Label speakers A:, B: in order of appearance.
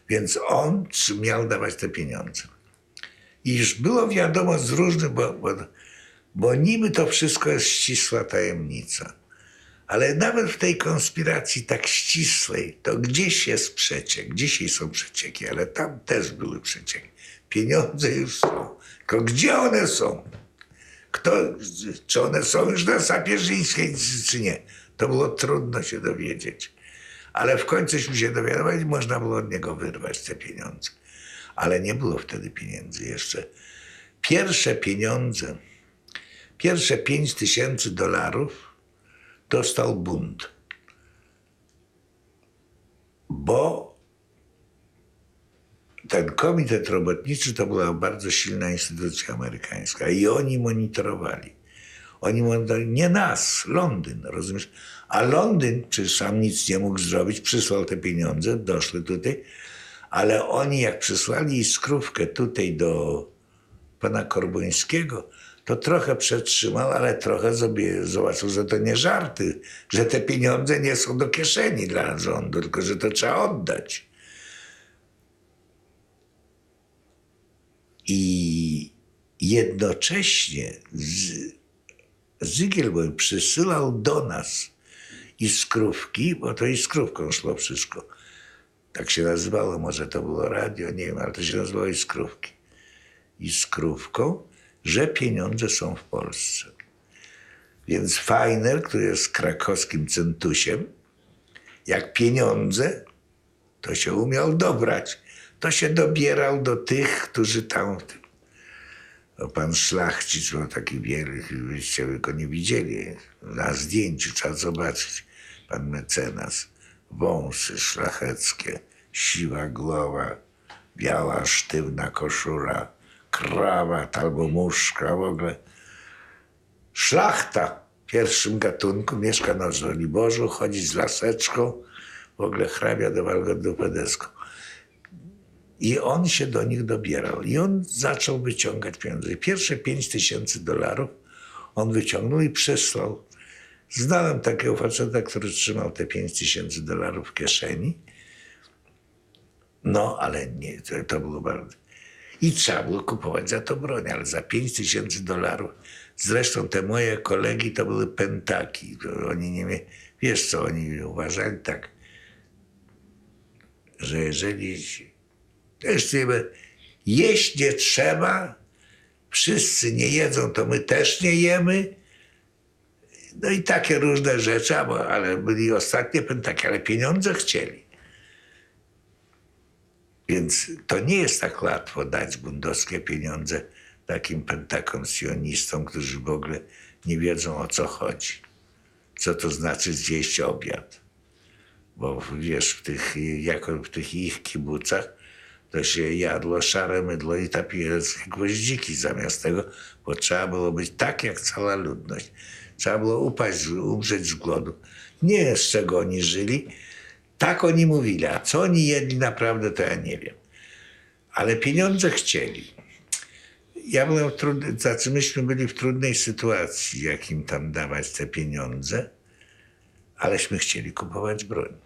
A: Więc on miał dawać te pieniądze. I już było wiadomo z różnych, bo niby to wszystko jest ścisła tajemnica. Ale nawet w tej konspiracji tak ścisłej, to gdzieś jest przeciek. Dzisiaj są przecieki, ale tam też były przecieki. Pieniądze już są. Tylko gdzie one są? Czy one są już na Sapieżyńskiej, czy nie? To było trudno się dowiedzieć. Ale w końcuśmy się dowiadywali i można było od niego wyrwać te pieniądze. Ale nie było wtedy pieniędzy jeszcze. Pierwsze pieniądze, pierwsze $5000 dostał Bund. Bo ten komitet robotniczy to była bardzo silna instytucja amerykańska i oni monitorowali. Oni monitorowali nie nas, Londyn, rozumiesz? A Londyn, przecież sam nic nie mógł zrobić, przysłał te pieniądze, doszły tutaj, ale oni jak przysłali iskrówkę tutaj do pana Korbońskiego, to trochę przetrzymał, ale trochę sobie zobaczył, że to nie żarty, że te pieniądze nie są do kieszeni dla rządu, tylko że to trzeba oddać. I jednocześnie Zygielboj przysyłał do nas iskrówki, bo to iskrówką szło wszystko. Tak się nazywało, może to było radio, nie wiem, ale to się nazywało iskrówki. Iskrówką, że pieniądze są w Polsce. Więc Fajner, który jest krakowskim centusiem, jak pieniądze, to się umiał dobrać. To się dobierał do tych, którzy tam... No, pan Szlachcic był taki wielki, byście go nie widzieli. Na zdjęciu trzeba zobaczyć. Pan mecenas, wąsy szlacheckie, siwa głowa, biała sztywna koszula, krawat albo muszka, w ogóle. Szlachta w pierwszym gatunku, mieszka na Żoliborzu, chodzi z laseczką, w ogóle hrabia do Walgardopedesco. I on się do nich dobierał. I on zaczął wyciągać pieniądze. Pierwsze $5000 on wyciągnął i przysłał. Znałem takiego faceta, który trzymał te $5000 w kieszeni. No, ale nie, to było bardzo... I trzeba było kupować za to broń, ale za $5000. Zresztą te moje kolegi to były pentaki. Oni nie mieli... Wiesz co, oni uważali tak, że jeżeli... Jeść nie trzeba, wszyscy nie jedzą, to my też nie jemy. No i takie różne rzeczy, ale byli ostatnie pentaki, ale pieniądze chcieli. Więc to nie jest tak łatwo dać bundowskie pieniądze takim pentakom sionistom, którzy w ogóle nie wiedzą, o co chodzi. Co to znaczy zjeść obiad. Bo wiesz, w tych ich kibucach to się jadło szare mydło i tapielskie gwoździki zamiast tego, bo trzeba było być tak jak cała ludność. Trzeba było upaść, umrzeć z głodu. Nie wiem, z czego oni żyli. Tak oni mówili, a co oni jedli naprawdę, to ja nie wiem. Ale pieniądze chcieli. Myśmy byli w trudnej sytuacji, jak im tam dawać te pieniądze, aleśmy chcieli kupować broń.